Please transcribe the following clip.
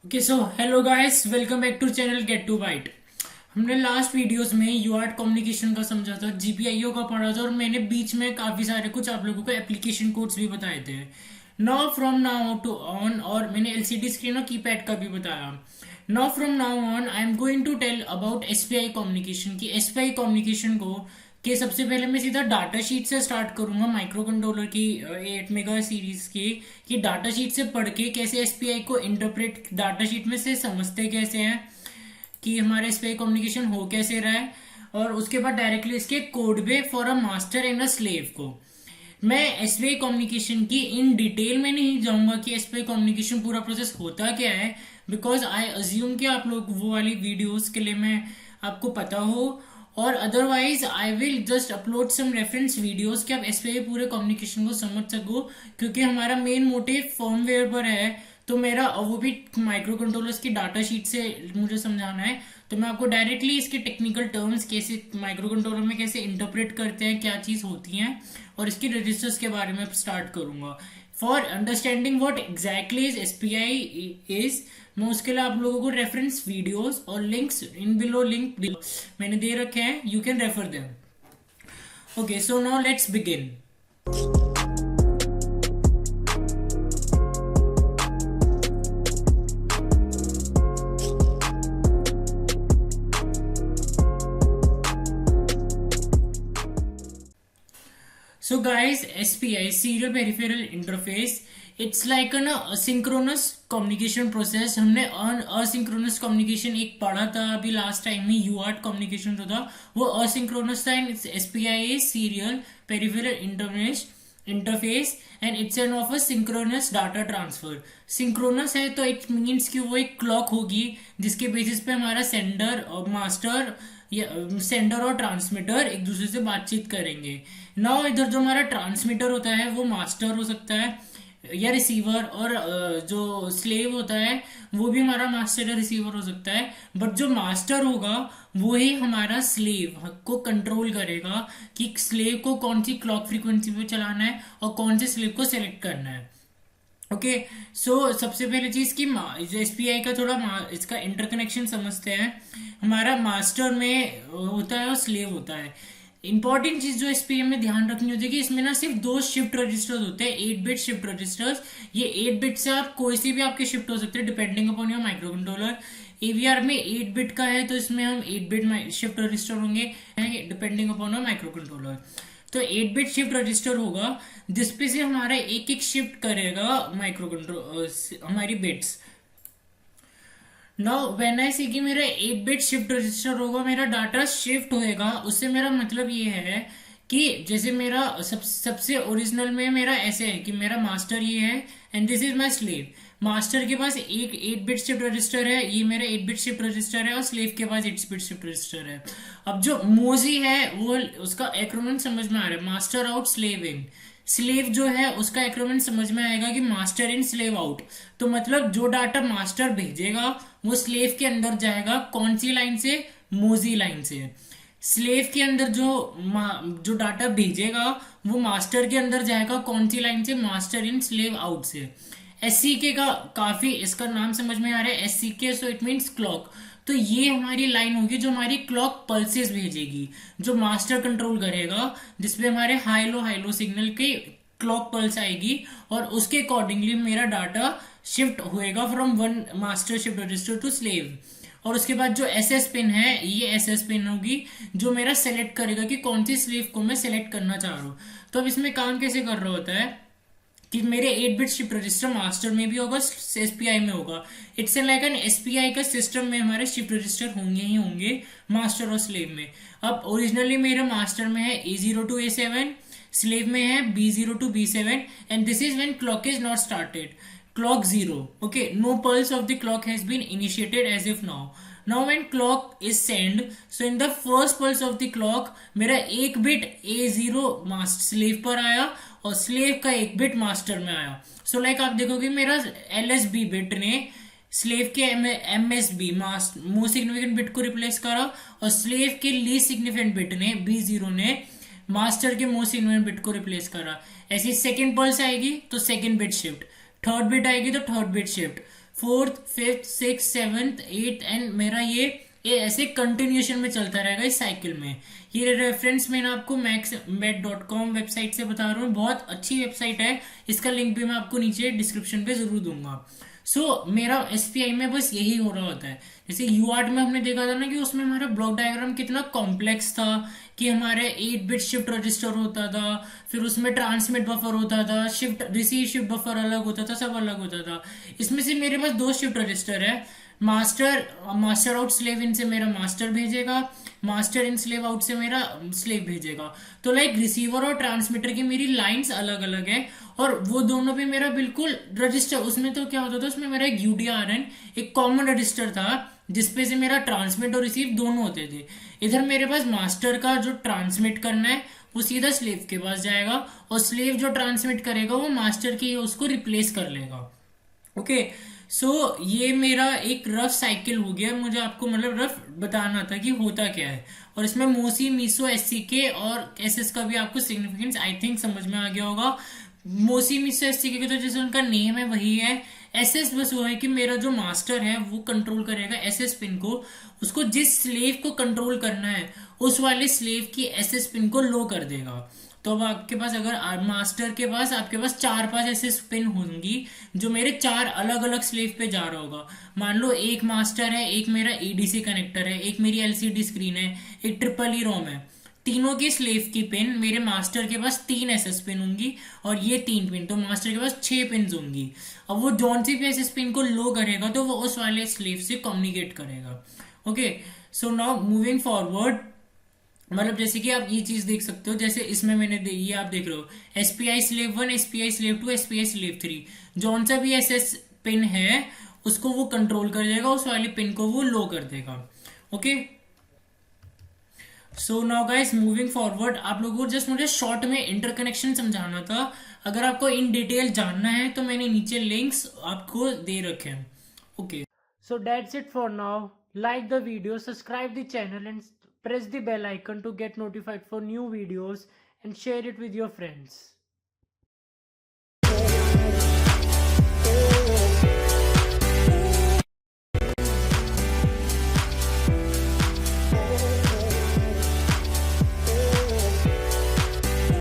Okay so hello guys, welcome back to channel get to byte. हमने last videos में UART communication का समझा था, जीपीआईओ का पढ़ा था और मैंने बीच में काफी सारे कुछ आप लोगों को एप्लीकेशन कोड्स भी बताए थे। Now from now to on, और मैंने एलसीडी स्क्रीन और कीपैड का भी बताया। Now from now on I am going to tell about SPI communication की एसपीआई कम्युनिकेशन को कि सबसे पहले मैं सीधा डाटा शीट से स्टार्ट करूंगा, माइक्रो कंट्रोलर की 8 मेगा सीरीज की, कि डाटा शीट से पढ़ के कैसे एसपीआई को इंटरप्रेट डाटा शीट में से समझते कैसे हैं कि हमारा एसपीआई कम्युनिकेशन हो कैसे रहा है, और उसके बाद डायरेक्टली इसके कोड पे for a master and a slave को। मैं एसबीआई कम्युनिकेशन की इन डिटेल में नहीं जाऊंगा कि एसबीआई कम्युनिकेशन पूरा प्रोसेस होता क्या है, बिकॉज आई अज्यूम कि आप लोग वो वाली वीडियोस के लिए मैं आपको पता हो, और otherwise I will just upload some reference videos कि आप एसबीआई पूरे कम्युनिकेशन को समझ सको, क्योंकि हमारा मेन मोटिव फर्मवेयर पर है। तो मेरा वो भी माइक्रो कंट्रोलर्स की डाटा शीट से मुझे समझाना है, तो मैं आपको डायरेक्टली इसके टेक्निकल टर्म्स कैसे माइक्रो कंट्रोलर में कैसे इंटरप्रेट करते हैं, क्या चीज होती हैं, और इसकी रजिस्टर्स के बारे में स्टार्ट करूंगा। For understanding what exactly is SPI is, मैं उसके लिए आप लोगों को रेफरेंस वीडियोस और लिंक्स इन बिलो लिंक मैंने दे रखे हैं, you can refer them. Okay so now let's begin. So guys, SPI, Serial Peripheral Interface, it's like an asynchronous communication process। हमने asynchronous communication एक पढ़ा था अभी लास्ट टाइम में, यूआर्ट कम्युनिकेशन जो था वो asynchronous था। SPI is Serial Peripheral Interface and it's an of a synchronous data transfer। synchronous है तो it means कि वो एक क्लॉक होगी जिसके बेसिस पे हमारा सेंडर और मास्टर या सेंडर और ट्रांसमीटर एक दूसरे से बातचीत करेंगे। नाउ इधर जो हमारा ट्रांसमीटर होता है वो मास्टर हो सकता है या रिसीवर, और जो स्लेव होता है वो भी हमारा मास्टर या रिसीवर हो सकता है, बट जो मास्टर होगा वो ही हमारा स्लेव को कंट्रोल करेगा कि स्लेव को कौन सी क्लॉक फ्रीक्वेंसी पे चलाना है और कौन से स्लेव को सिलेक्ट करना है। ओके सो सबसे पहले चीज की जो एसपीआई का थोड़ा इसका इंटरकनेक्शन समझते हैं। हमारा मास्टर में होता है और स्लेव होता है। इंपॉर्टेंट चीज जो एसपीआई में ध्यान रखनी होती है कि इसमें ना सिर्फ दो शिफ्ट रजिस्टर्स होते हैं, 8 बिट शिफ्ट रजिस्टर्स। ये 8 बिट से आप कोई सी भी आपके शिफ्ट हो सकते हैं depending upon your micro controller. AVR में 8 बिट का है तो इसमें हम 8 बिट शिफ्ट रजिस्टर होंगे depending upon your micro controller. तो 8 बिट शिफ्ट रजिस्टर होगा जिसपे से हमारा एक एक शिफ्ट करेगा माइक्रो कंट्रोल हमारी बिट्स। नाउ व्हेन आई सी कि मेरा 8 बिट शिफ्ट रजिस्टर होगा, मेरा डाटा शिफ्ट होएगा, उससे मेरा मतलब ये है कि जैसे मेरा सबसे ओरिजिनल में मेरा ऐसे है कि मेरा मास्टर ये है and this is my slave. Master के पास एक 8 बिट शिफ्ट रजिस्टर है, ये मेरा 8 बिट शिफ्ट रजिस्टर है, और स्लेव के पास 8 बिट शिफ्ट रजिस्टर है। अब जो मोजी है वो उसका एक्रोनिम समझ में आ रहा है, मास्टर आउट स्लेव इन। स्लेव जो है उसका एक्रोनिम समझ में आएगा कि मास्टर इन स्लेव आउट। तो मतलब जो डाटा मास्टर भेजेगा वो स्लेव के अंदर जाएगा, कौन सी लाइन से? मोजी लाइन से। स्लेव के अंदर जो डाटा भेजेगा वो मास्टर के अंदर जाएगा, कौन सी लाइन से? मास्टर इन स्लेव आउट से। एससीके का काफी इसका नाम समझ में आ रहा है, एससीके सो इट मीन्स क्लॉक। तो ये हमारी लाइन होगी जो हमारी क्लॉक पल्सेस भेजेगी, जो मास्टर कंट्रोल करेगा, जिसपे हमारे हाई लो सिग्नल की क्लॉक पल्स आएगी, और उसके अकॉर्डिंगली मेरा डाटा शिफ्ट होएगा from one master shift register to slave. और उसके बाद जो एसएस पिन है, ये एसएस पिन होगी जो मेरा सेलेक्ट करेगा कि कौन सी स्लेव को मैं सेलेक्ट करना चाह रहा हूँ। तो अब इसमें काम कैसे कर रहा होता है कि मेरे 8 बिट शिफ्ट रजिस्टर मास्टर में भी होगा, एसपीआई में होगा। इट्स लाइक एन एसपीआई का सिस्टम में हमारे शिफ्ट रजिस्टर होंगे ही होंगे मास्टर और स्लेव में। अब ओरिजिनली मेरे मास्टर में है A0 to A7, स्लेव में है B0 to B7, and this is when clock is not started, clock 0. Okay, no pulse of the clock has been initiated as if now. Now when clock is sent, so in the first pulse of the clock मेरा एक bit A0 master slave पर आया और slave का एक bit master में आया। So like आप देखोगे मेरा LSB बिट ने स्लेव के MSB मोस्ट सिग्निफिकेंट बिट को रिप्लेस करा, और स्लेव के लीस्ट सिग्निफिकेंट बिट ने B0 ने मास्टर के मोस्ट सिग्निफिकेंट बिट को रिप्लेस करा। ऐसी सेकेंड पल्स आएगी तो second bit shift, third bit आएगी तो third bit shift, fourth, fifth, six, seventh, eight, and मेरा ये ऐसे कंटिन्यूएशन में चलता रहेगा इस साइकिल में। ये रेफरेंस मैंने आपको maxmed.com वेबसाइट से बता रहा हूँ, बहुत अच्छी वेबसाइट है। इसका लिंक भी मैं आपको नीचे डिस्क्रिप्शन पे जरूर दूंगा। मेरा एसपीआई में बस यही हो रहा होता है। जैसे यूआर्ट में हमने देखा था ना कि उसमें हमारा ब्लॉक डायग्राम कितना कॉम्प्लेक्स था, कि हमारे 8 बिट शिफ्ट रजिस्टर होता था, फिर उसमें ट्रांसमिट बफर होता था, शिफ्ट रिसीव शिफ्ट बफर अलग होता था, सब अलग होता था। इसमें से मेरे पास 2 शिफ्ट रजिस्टर है। मास्टर मास्टर आउट स्लेव इन से मेरा मास्टर भेजेगा, मास्टर इन स्लेव आउट से मेरा स्लेव भेजेगा। तो लाइक रिसीवर और ट्रांसमीटर की मेरी लाइंस अलग अलग है, और वो दोनों भी मेरा बिल्कुल रजिस्टर। उसमें तो क्या होता था, उसमें मेरा एक यूडीआरएन एक कॉमन रजिस्टर था, जिसपे से मेरा ट्रांसमिट और रिसीव दोनों होते थे। इधर मेरे पास मास्टर का जो ट्रांसमिट करना है वो सीधा स्लेव के पास जाएगा, और स्लेव जो ट्रांसमिट करेगा वो मास्टर की उसको रिप्लेस कर लेगा। ओके, ये मेरा एक रफ साइकिल हो गया। मुझे आपको मतलब रफ बताना था कि होता क्या है। और इसमें मोसी, मीसो, एससीके और एसएस का भी आपको सिग्निफिकेंस आई थिंक समझ में आ गया होगा। मोसी, मीसो, एससीके के तो जैसे उनका नेम है वही है। एसएस बस वो है कि मेरा जो मास्टर है वो कंट्रोल करेगा एसएस पिन को। उसको जिस स्लेव को कंट्रोल करना है उस वाले स्लेव की एसएस पिन को लो कर देगा। तो अब आपके पास अगर मास्टर के पास आपके पास 4-5 ऐसे पिन होंगी जो मेरे 4 अलग अलग स्लेव पे जा रहा होगा। मान लो एक मास्टर है, एक मेरा एडीसी कनेक्टर है, एक मेरी एलसीडी स्क्रीन है, एक ट्रिपल ई रोम है। तीनों के स्लेव की पिन मेरे मास्टर के पास 3 एसएस पिन होंगी, और ये 3 पिन, तो मास्टर के पास 6 पिन होंगी। अब वो जौन सी भी एसएस पिन को लो करेगा तो वो उस वाले स्लेव से कम्युनिकेट करेगा। Okay, so now moving forward, मतलब जैसे कि आप ये चीज देख सकते हो, जैसे इसमें ये आप देख रहे हो SPI slave 1, SPI slave 2, SPI slave 3। जौन सा भी एसएस पिन है उसको वो कंट्रोल कर देगा, उस वाली पिन को वो लो कर देगा। Okay, so now guys moving forward, आप लोगों को जस्ट मुझे शॉर्ट में इंटरकनेक्शन समझाना था। अगर आपको इन डिटेल जानना है तो मैंने नीचे लिंक्स आपको दे रखे हैं। Okay, so that's it for now. Like the video, subscribe the channel and press the bell icon to get notified for new videos, and share it with your friends.